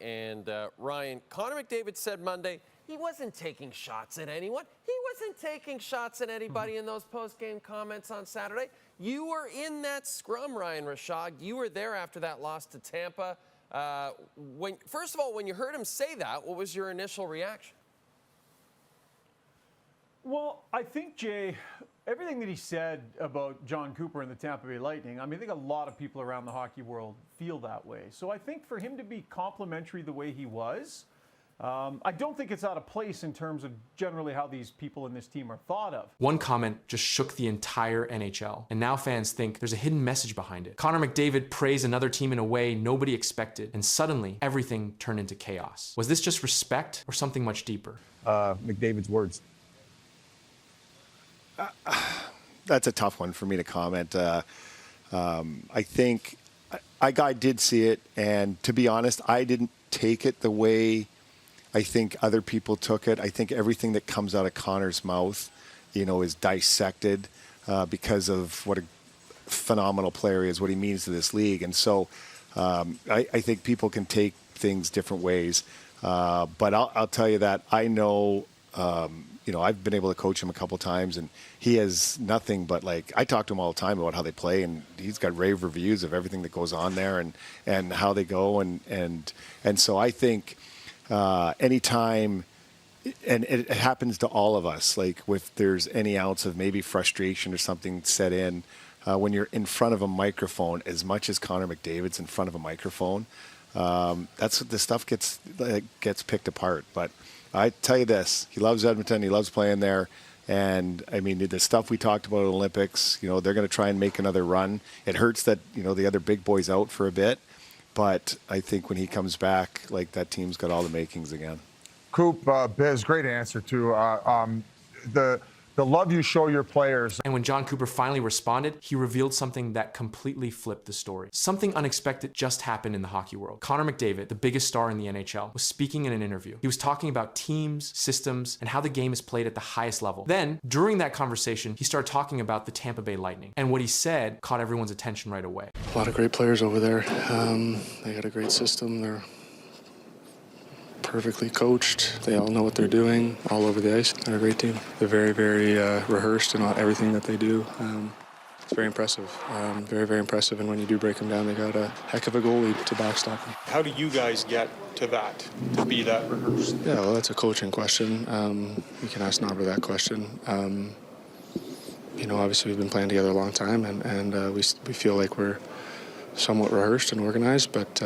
And Ryan, Connor McDavid said Monday he wasn't taking shots at anyone. He wasn't taking shots at anybody in those post-game comments on Saturday. You were in that scrum, Ryan Rishaug. You were there after that loss to Tampa. First of all, when you heard him say that, what was your initial reaction? Well, I think, Jay, everything that he said about Jon Cooper and the Tampa Bay Lightning, I mean, I think a lot of people around the hockey world feel that way. So I think for him to be complimentary the way he was, I don't think it's out of place in terms of generally how these people in this team are thought of. One comment just shook the entire NHL, and now fans think there's a hidden message behind it. Connor McDavid praised another team in a way nobody expected, and suddenly everything turned into chaos. Was this just respect or something much deeper? McDavid's words. That's a tough one for me to comment. I think I did see it, and to be honest, I didn't take it the way I think other people took it. I think everything that comes out of Connor's mouth, is dissected because of what a phenomenal player he is, what he means to this league. And so I think people can take things different ways. But I'll tell you that I know, I've been able to coach him a couple times, and he has nothing but, I talk to him all the time about how they play, and he's got rave reviews of everything that goes on there and how they go. And so I think anytime, and it happens to all of us, if there's any ounce of maybe frustration or something set in, when you're in front of a microphone, as much as Connor McDavid's in front of a microphone, that's the stuff gets picked apart. But I tell you this, he loves Edmonton, he loves playing there. And, I mean, the stuff we talked about at Olympics, they're going to try and make another run. It hurts that, the other big boy's out for a bit. But I think when he comes back, that team's got all the makings again. Coop, Biz, great answer, too. The love you show your players. And when Jon Cooper finally responded, he revealed something that completely flipped the story. Something unexpected just happened in the hockey world. Connor McDavid, the biggest star in the NHL, was speaking in an interview. He was talking about teams, systems, and how the game is played at the highest level. Then, during that conversation, he started talking about the Tampa Bay Lightning. And what he said caught everyone's attention right away. A lot of great players over there. They got a great system. They're perfectly coached. They all know what they're doing all over the ice. They're a great team. They're very, very rehearsed in everything that they do. It's very impressive. Very, very impressive. And when you do break them down, they got a heck of a goalie to backstop them. How do you guys get to that, to be that rehearsed? Yeah, well, that's a coaching question. You can ask Nobber that question. Obviously we've been playing together a long time, and we feel like we're somewhat rehearsed and organized, but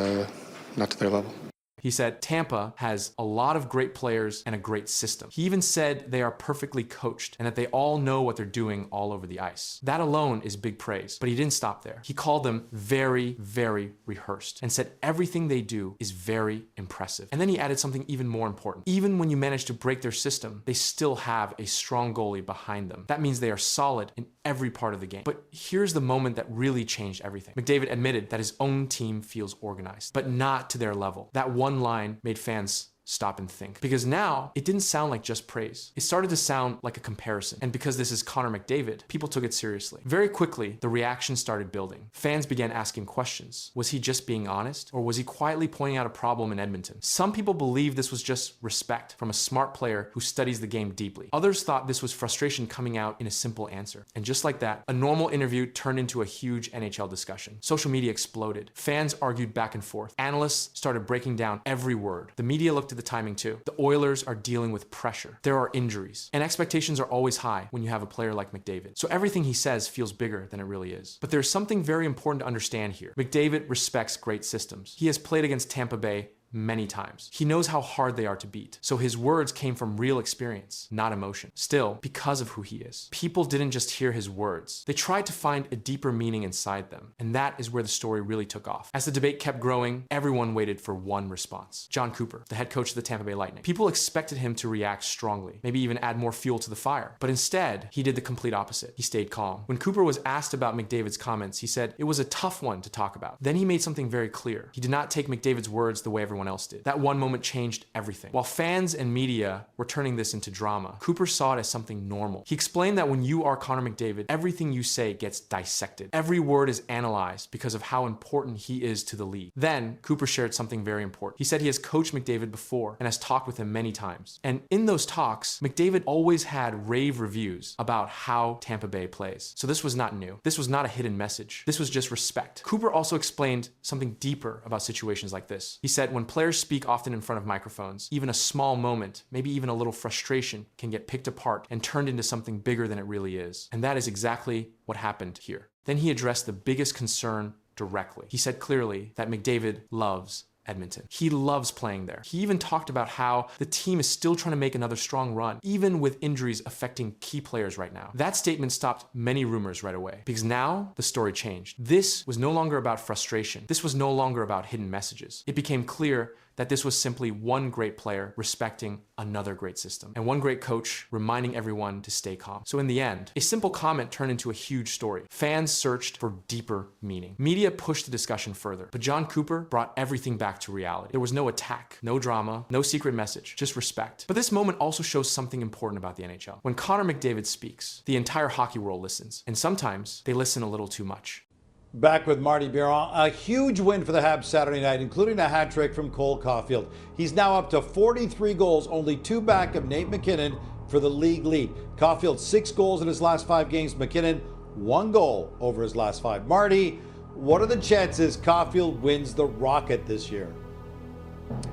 not to their level. He said Tampa has a lot of great players and a great system. He even said they are perfectly coached and that they all know what they're doing all over the ice. That alone is big praise, but he didn't stop there. He called them very, very rehearsed and said everything they do is very impressive. And then he added something even more important. Even when you manage to break their system, they still have a strong goalie behind them. That means they are solid in every part of the game. But here's the moment that really changed everything. McDavid admitted that his own team feels organized, but not to their level. That one line made fans stop and think. Because now, it didn't sound like just praise. It started to sound like a comparison. And because this is Connor McDavid, people took it seriously. Very quickly, the reaction started building. Fans began asking questions. Was he just being honest? Or was he quietly pointing out a problem in Edmonton? Some people believed this was just respect from a smart player who studies the game deeply. Others thought this was frustration coming out in a simple answer. And just like that, a normal interview turned into a huge NHL discussion. Social media exploded. Fans argued back and forth. Analysts started breaking down every word. The media looked at the timing too. The Oilers are dealing with pressure. There are injuries. And expectations are always high when you have a player like McDavid. So everything he says feels bigger than it really is. But there's something very important to understand here. McDavid respects great systems. He has played against Tampa Bay many times. He knows how hard they are to beat. So his words came from real experience, not emotion. Still, because of who he is, people didn't just hear his words. They tried to find a deeper meaning inside them. And that is where the story really took off. As the debate kept growing, everyone waited for one response. Jon Cooper, the head coach of the Tampa Bay Lightning. People expected him to react strongly, maybe even add more fuel to the fire. But instead, he did the complete opposite. He stayed calm. When Cooper was asked about McDavid's comments, he said it was a tough one to talk about. Then he made something very clear. He did not take McDavid's words the way everyone everyone else did. That one moment changed everything. While fans and media were turning this into drama, Cooper saw it as something normal. He explained that when you are Connor McDavid, everything you say gets dissected. Every word is analyzed because of how important he is to the league. Then, Cooper shared something very important. He said he has coached McDavid before and has talked with him many times. And in those talks, McDavid always had rave reviews about how Tampa Bay plays. So this was not new. This was not a hidden message. This was just respect. Cooper also explained something deeper about situations like this. He said when players speak often in front of microphones, even a small moment, maybe even a little frustration, can get picked apart and turned into something bigger than it really is. And that is exactly what happened here. Then he addressed the biggest concern directly. He said clearly that McDavid loves Edmonton. He loves playing there. He even talked about how the team is still trying to make another strong run, even with injuries affecting key players right now. That statement stopped many rumors right away, because now the story changed. This was no longer about frustration. This was no longer about hidden messages. It became clear that this was simply one great player respecting another great system, and one great coach reminding everyone to stay calm. So in the end, a simple comment turned into a huge story. Fans searched for deeper meaning. Media pushed the discussion further, but Jon Cooper brought everything back to reality. There was no attack, no drama, no secret message, just respect. But this moment also shows something important about the NHL. When Connor McDavid speaks, the entire hockey world listens, and sometimes they listen a little too much. Back with Marty Biron. A huge win for the Habs Saturday night, including a hat trick from Cole Caulfield. He's now up to 43 goals, only 2 back of Nate MacKinnon for the league lead. Caulfield 6 goals in his last 5 games. MacKinnon 1 goal over his last 5. Marty, what are the chances Caulfield wins the Rocket this year?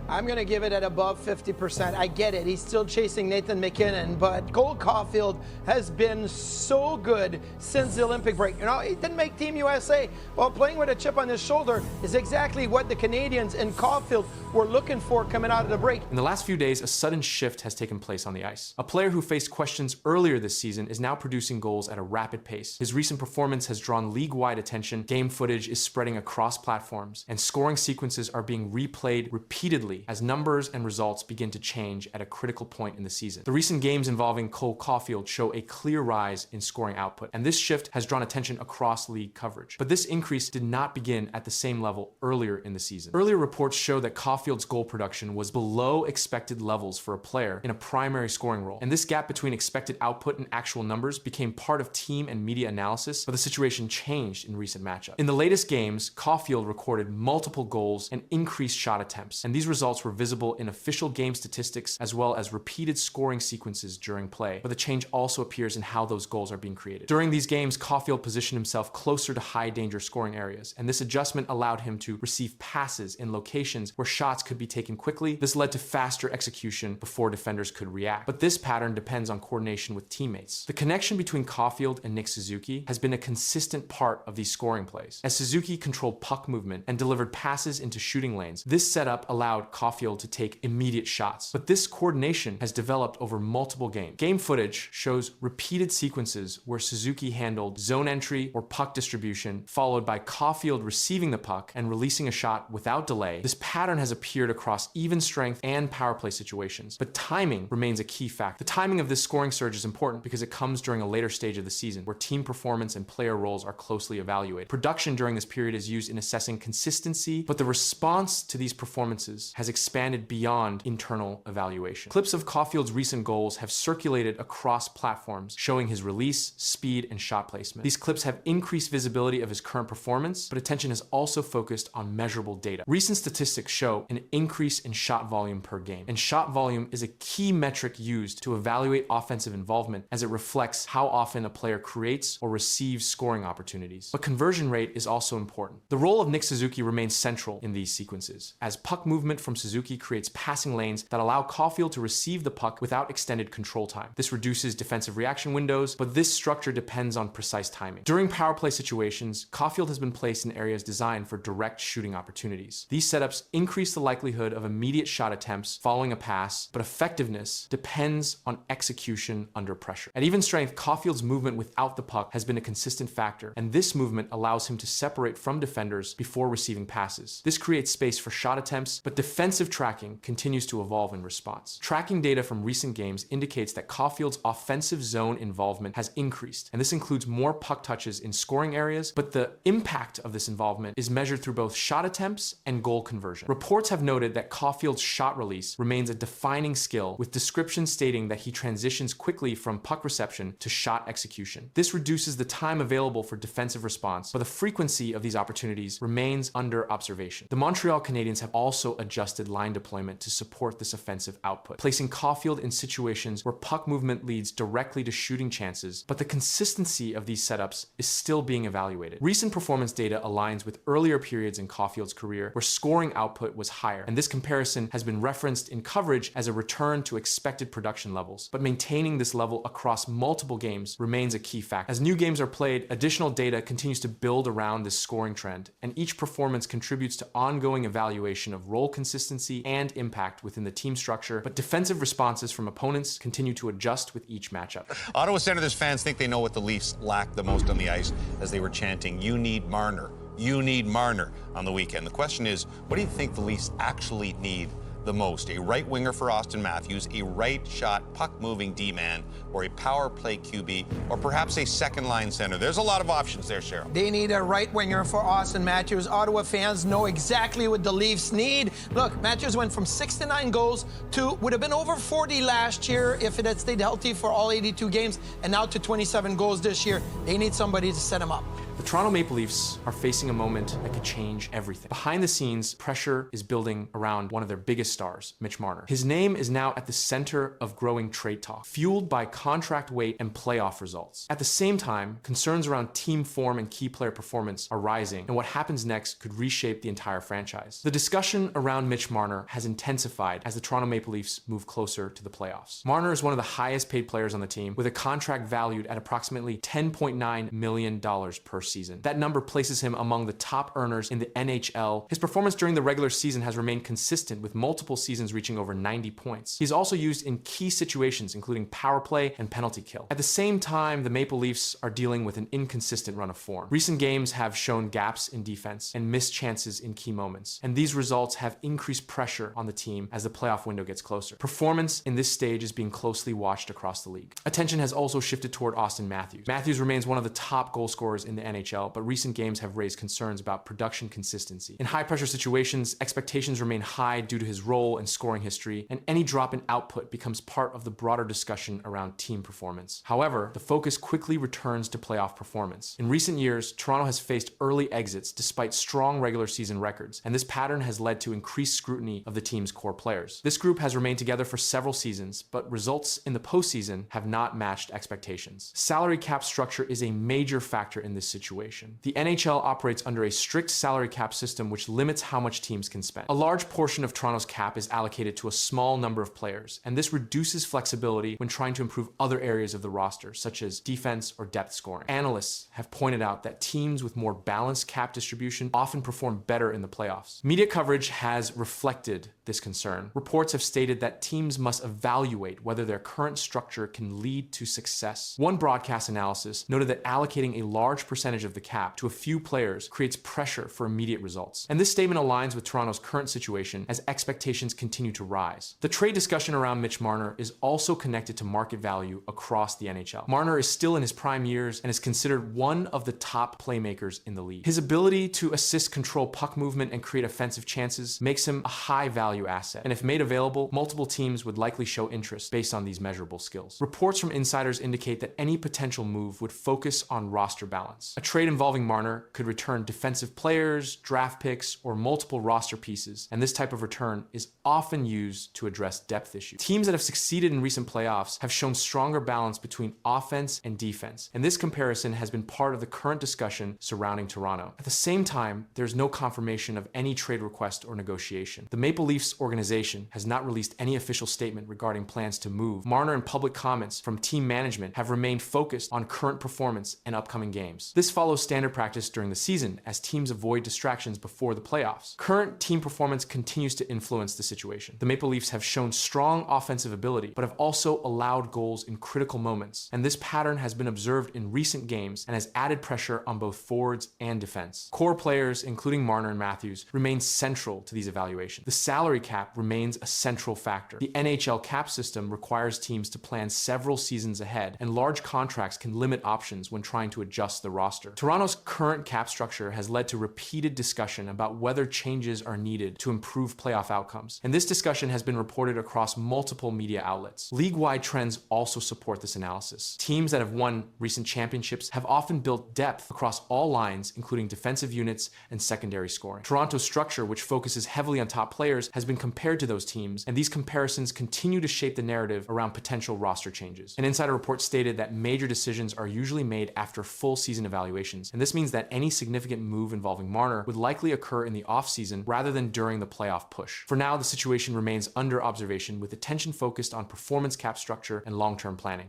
I'm going to give it at above 50%. I get it. He's still chasing Nathan MacKinnon, but Cole Caulfield has been so good since the Olympic break. You know, he didn't make Team USA. Well, playing with a chip on his shoulder is exactly what the Canadians and Caulfield were looking for coming out of the break. In the last few days, a sudden shift has taken place on the ice. A player who faced questions earlier this season is now producing goals at a rapid pace. His recent performance has drawn league-wide attention, game footage is spreading across platforms, and scoring sequences are being replayed repeatedly as numbers and results begin to change at a critical point in the season. The recent games involving Cole Caulfield show a clear rise in scoring output, and this shift has drawn attention across league coverage. But this increase did not begin at the same level earlier in the season. Earlier reports show that Caulfield's goal production was below expected levels for a player in a primary scoring role, and this gap between expected output and actual numbers became part of team and media analysis, but the situation changed in recent matchups. In the latest games, Caulfield recorded multiple goals and increased shot attempts, and these results were visible in official game statistics as well as repeated scoring sequences during play, but the change also appears in how those goals are being created. During these games, Caulfield positioned himself closer to high-danger scoring areas, and this adjustment allowed him to receive passes in locations where shots could be taken quickly. This led to faster execution before defenders could react, but this pattern depends on coordination with teammates. The connection between Caulfield and Nick Suzuki has been a consistent part of these scoring plays. As Suzuki controlled puck movement and delivered passes into shooting lanes, this setup allowed Caulfield to take immediate shots. But this coordination has developed over multiple games. Game footage shows repeated sequences where Suzuki handled zone entry or puck distribution, followed by Caulfield receiving the puck and releasing a shot without delay. This pattern has appeared across even strength and power play situations, but timing remains a key factor. The timing of this scoring surge is important because it comes during a later stage of the season where team performance and player roles are closely evaluated. Production during this period is used in assessing consistency, but the response to these performances has expanded beyond internal evaluation. Clips of Caulfield's recent goals have circulated across platforms, showing his release, speed, and shot placement. These clips have increased visibility of his current performance, but attention has also focused on measurable data. Recent statistics show an increase in shot volume per game, and shot volume is a key metric used to evaluate offensive involvement as it reflects how often a player creates or receives scoring opportunities. But conversion rate is also important. The role of Nick Suzuki remains central in these sequences, as puck movement from Suzuki creates passing lanes that allow Caulfield to receive the puck without extended control time. This reduces defensive reaction windows, but this structure depends on precise timing. During power play situations, Caulfield has been placed in areas designed for direct shooting opportunities. These setups increase the likelihood of immediate shot attempts following a pass, but effectiveness depends on execution under pressure. At even strength, Caulfield's movement without the puck has been a consistent factor, and this movement allows him to separate from defenders before receiving passes. This creates space for shot attempts, but defenders Defensive tracking continues to evolve in response. Tracking data from recent games indicates that Caulfield's offensive zone involvement has increased, and this includes more puck touches in scoring areas, but the impact of this involvement is measured through both shot attempts and goal conversion. Reports have noted that Caulfield's shot release remains a defining skill, with descriptions stating that he transitions quickly from puck reception to shot execution. This reduces the time available for defensive response, but the frequency of these opportunities remains under observation. The Montreal Canadiens have also adjusted line deployment to support this offensive output, placing Caulfield in situations where puck movement leads directly to shooting chances, but the consistency of these setups is still being evaluated. Recent performance data aligns with earlier periods in Caulfield's career where scoring output was higher, and this comparison has been referenced in coverage as a return to expected production levels. But maintaining this level across multiple games remains a key factor. As new games are played, additional data continues to build around this scoring trend, and each performance contributes to ongoing evaluation of role consistency and impact within the team structure, but defensive responses from opponents continue to adjust with each matchup. Ottawa Senators fans think they know what the Leafs lack the most on the ice as they were chanting, "You need Marner, you need Marner," on the weekend. The question is, what do you think the Leafs actually need the most? A right winger for Austin Matthews, a right shot puck-moving D-man, or a power play QB, or perhaps a second-line center? There's a lot of options there, Cheryl. They need a right winger for Austin Matthews. Ottawa fans know exactly what the Leafs need. Look, Matthews went from 69 goals to would have been over 40 last year if it had stayed healthy for all 82 games, and now to 27 goals this year. They need somebody to set him up. The Toronto Maple Leafs are facing a moment that could change everything. Behind the scenes, pressure is building around one of their biggest stars, Mitch Marner. His name is now at the center of growing trade talk, fueled by contract weight and playoff results. At the same time, concerns around team form and key player performance are rising, and what happens next could reshape the entire franchise. The discussion around Mitch Marner has intensified as the Toronto Maple Leafs move closer to the playoffs. Marner is one of the highest paid players on the team, with a contract valued at approximately $10.9 million per season. That number places him among the top earners in the NHL. His performance during the regular season has remained consistent, with multiple seasons reaching over 90 points. He's also used in key situations, including power play and penalty kill. At the same time, the Maple Leafs are dealing with an inconsistent run of form. Recent games have shown gaps in defense and missed chances in key moments, and these results have increased pressure on the team as the playoff window gets closer. Performance in this stage is being closely watched across the league. Attention has also shifted toward Austin Matthews. Matthews remains one of the top goal scorers in the NHL, but recent games have raised concerns about production consistency. In high-pressure situations, expectations remain high due to his role and scoring history, and any drop in output becomes part of the broader discussion around team performance. However, the focus quickly returns to playoff performance. In recent years, Toronto has faced early exits despite strong regular season records, and this pattern has led to increased scrutiny of the team's core players. This group has remained together for several seasons, but results in the postseason have not matched expectations. Salary cap structure is a major factor in this situation. The NHL operates under a strict salary cap system which limits how much teams can spend. A large portion of Toronto's cap is allocated to a small number of players, and this reduces flexibility when trying to improve other areas of the roster, such as defense or depth scoring. Analysts have pointed out that teams with more balanced cap distribution often perform better in the playoffs. Media coverage has reflected this concern. Reports have stated that teams must evaluate whether their current structure can lead to success. One broadcast analysis noted that allocating a large percentage of the cap to a few players creates pressure for immediate results. And this statement aligns with Toronto's current situation as expectations continue to rise. The trade discussion around Mitch Marner is also connected to market value across the NHL. Marner is still in his prime years and is considered one of the top playmakers in the league. His ability to assist, control puck movement, and create offensive chances makes him a high value asset. And if made available, multiple teams would likely show interest based on these measurable skills. Reports from insiders indicate that any potential move would focus on roster balance. A trade involving Marner could return defensive players, draft picks, or multiple roster pieces, and this type of return is often used to address depth issues. Teams that have succeeded in recent playoffs have shown stronger balance between offense and defense, and this comparison has been part of the current discussion surrounding Toronto. At the same time, there's no confirmation of any trade request or negotiation. The Maple Leafs organization has not released any official statement regarding plans to move Marner, and public comments from team management have remained focused on current performance and upcoming games. This follows standard practice during the season as teams avoid distractions before the playoffs. Current team performance continues to influence the situation. The Maple Leafs have shown strong offensive ability, but have also allowed goals in critical moments, and this pattern has been observed in recent games and has added pressure on both forwards and defense. Core players, including Marner and Matthews, remain central to these evaluations. The salary cap remains a central factor. The NHL cap system requires teams to plan several seasons ahead, and large contracts can limit options when trying to adjust the roster. Toronto's current cap structure has led to repeated discussion about whether changes are needed to improve playoff outcomes, and this discussion has been reported across multiple media outlets. League-wide trends also support this analysis. Teams that have won recent championships have often built depth across all lines, including defensive units and secondary scoring. Toronto's structure, which focuses heavily on top players, has been compared to those teams, and these comparisons continue to shape the narrative around potential roster changes. An insider report stated that major decisions are usually made after full season evaluations, and this means that any significant move involving Marner would likely occur in the offseason rather than during the playoff push. For now, the situation remains under observation, with attention focused on performance cap structure and long-term planning.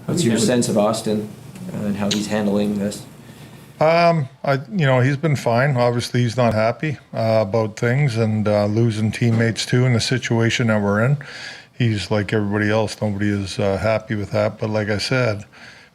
What's your sense of Austin and how he's handling this? He's been fine. Obviously, he's not happy about things and losing teammates too in the situation that we're in. He's like everybody else. Nobody is happy with that. But like I said,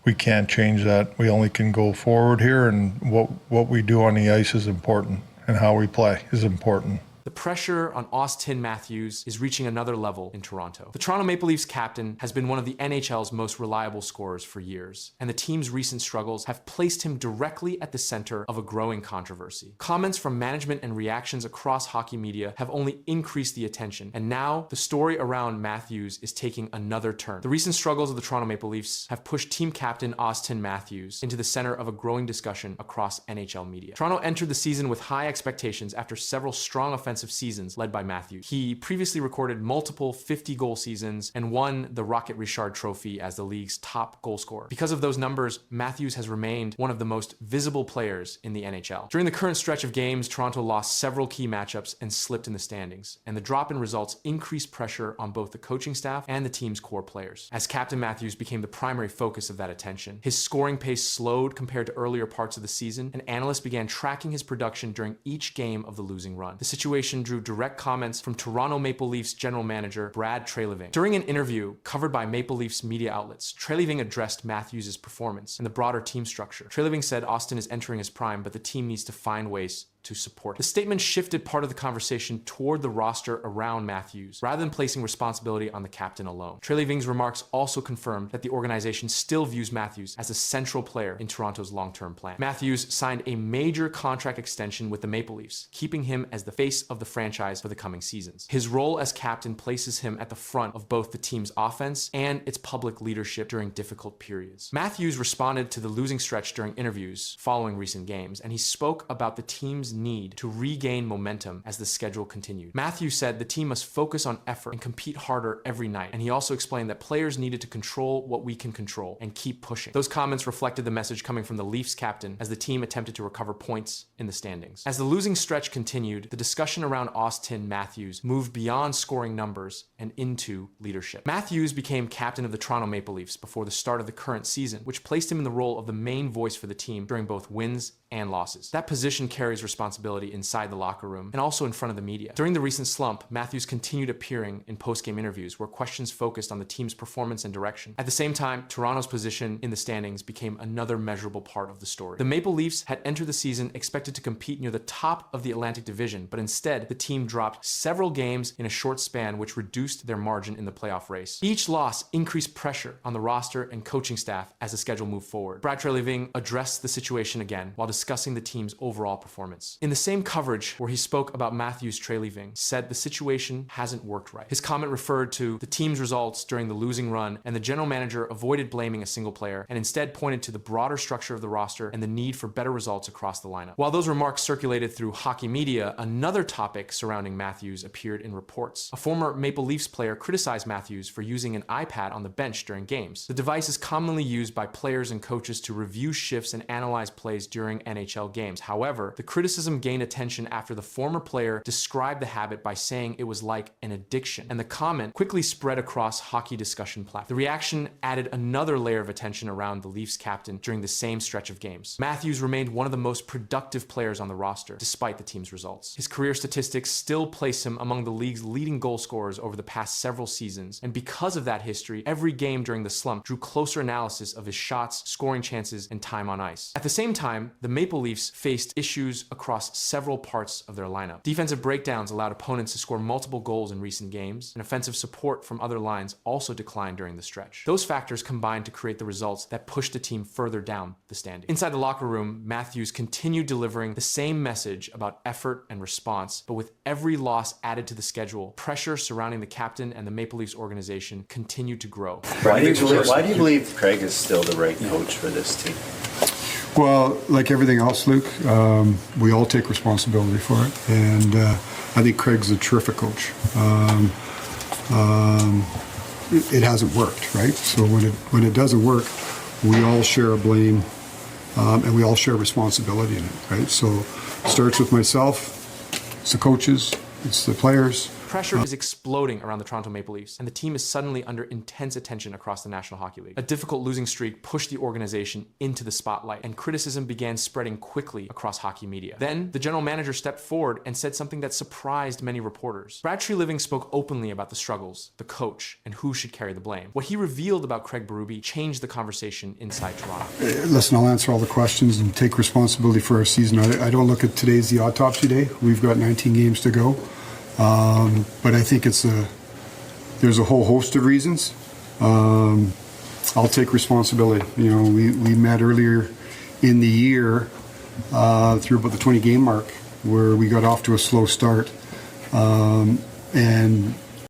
we can't change that. We only can go forward here, and what we do on the ice is important, and how we play is important. The pressure on Austin Matthews is reaching another level in Toronto. The Toronto Maple Leafs captain has been one of the NHL's most reliable scorers for years, and the team's recent struggles have placed him directly at the center of a growing controversy. Comments from management and reactions across hockey media have only increased the attention, and now the story around Matthews is taking another turn. The recent struggles of the Toronto Maple Leafs have pushed team captain Austin Matthews into the center of a growing discussion across NHL media. Toronto entered the season with high expectations after several strong offensive seasons led by Matthews. He previously recorded multiple 50-goal seasons and won the Rocket Richard Trophy as the league's top goal scorer. Because of those numbers, Matthews has remained one of the most visible players in the NHL. During the current stretch of games, Toronto lost several key matchups and slipped in the standings, and the drop in results increased pressure on both the coaching staff and the team's core players. As Captain Matthews became the primary focus of that attention, his scoring pace slowed compared to earlier parts of the season, and analysts began tracking his production during each game of the losing run. The situation drew direct comments from Toronto Maple Leafs general manager Brad Treliving. During an interview covered by Maple Leafs media outlets, Treliving addressed Matthews' performance and the broader team structure. Treliving said Austin is entering his prime, but the team needs to find ways to support. The statement shifted part of the conversation toward the roster around Matthews, rather than placing responsibility on the captain alone. Treliving's remarks also confirmed that the organization still views Matthews as a central player in Toronto's long-term plan. Matthews signed a major contract extension with the Maple Leafs, keeping him as the face of the franchise for the coming seasons. His role as captain places him at the front of both the team's offense and its public leadership during difficult periods. Matthews responded to the losing stretch during interviews following recent games, and he spoke about the team's need to regain momentum as the schedule continued. Matthews said the team must focus on effort and compete harder every night, and he also explained that players needed to control what we can control and keep pushing. Those comments reflected the message coming from the Leafs captain as the team attempted to recover points in the standings. As the losing stretch continued, the discussion around Austin Matthews moved beyond scoring numbers and into leadership. Matthews became captain of the Toronto Maple Leafs before the start of the current season, which placed him in the role of the main voice for the team during both wins and losses. That position carries responsibility inside the locker room and also in front of the media. During the recent slump, Matthews continued appearing in post-game interviews where questions focused on the team's performance and direction. At the same time, Toronto's position in the standings became another measurable part of the story. The Maple Leafs had entered the season expected to compete near the top of the Atlantic Division, but instead, the team dropped several games in a short span, which reduced their margin in the playoff race. Each loss increased pressure on the roster and coaching staff as the schedule moved forward. Brad Treliving addressed the situation again while discussing the team's overall performance. In the same coverage where he spoke about Matthews, Treliving said the situation hasn't worked right. His comment referred to the team's results during the losing run, and the general manager avoided blaming a single player and instead pointed to the broader structure of the roster and the need for better results across the lineup. While those remarks circulated through hockey media, another topic surrounding Matthews appeared in reports. A former Maple Leafs player criticized Matthews for using an iPad on the bench during games. The device is commonly used by players and coaches to review shifts and analyze plays during NHL games. However, the criticism gained attention after the former player described the habit by saying it was like an addiction, and the comment quickly spread across hockey discussion platforms. The reaction added another layer of attention around the Leafs captain during the same stretch of games. Matthews remained one of the most productive players on the roster, despite the team's results. His career statistics still place him among the league's leading goal scorers over the past several seasons, and because of that history, every game during the slump drew closer analysis of his shots, scoring chances, and time on ice. At the same time, the Maple Leafs faced issues across several parts of their lineup. Defensive breakdowns allowed opponents to score multiple goals in recent games, and offensive support from other lines also declined during the stretch. Those factors combined to create the results that pushed the team further down the standings. Inside the locker room, Matthews continued delivering the same message about effort and response, but with every loss added to the schedule, pressure surrounding the captain and the Maple Leafs organization continued to grow. Why do you believe Craig is still the right coach for this team? Well, like everything else, Luke, we all take responsibility for it, and I think Craig's a terrific coach. It hasn't worked, right? So when it doesn't work, we all share a blame, and we all share responsibility in it, right? So it starts with myself, it's the coaches, it's the players. Pressure is exploding around the Toronto Maple Leafs, and the team is suddenly under intense attention across the National Hockey League. A difficult losing streak pushed the organization into the spotlight, and criticism began spreading quickly across hockey media. Then, the general manager stepped forward and said something that surprised many reporters. Brad Treliving spoke openly about the struggles, the coach, and who should carry the blame. What he revealed about Craig Berube changed the conversation inside Toronto. Listen, I'll answer all the questions and take responsibility for our season. I don't look at today's the autopsy day. We've got 19 games to go. But I think there's a whole host of reasons. I'll take responsibility. You know, we met earlier in the year through about the 20 game mark where we got off to a slow start. And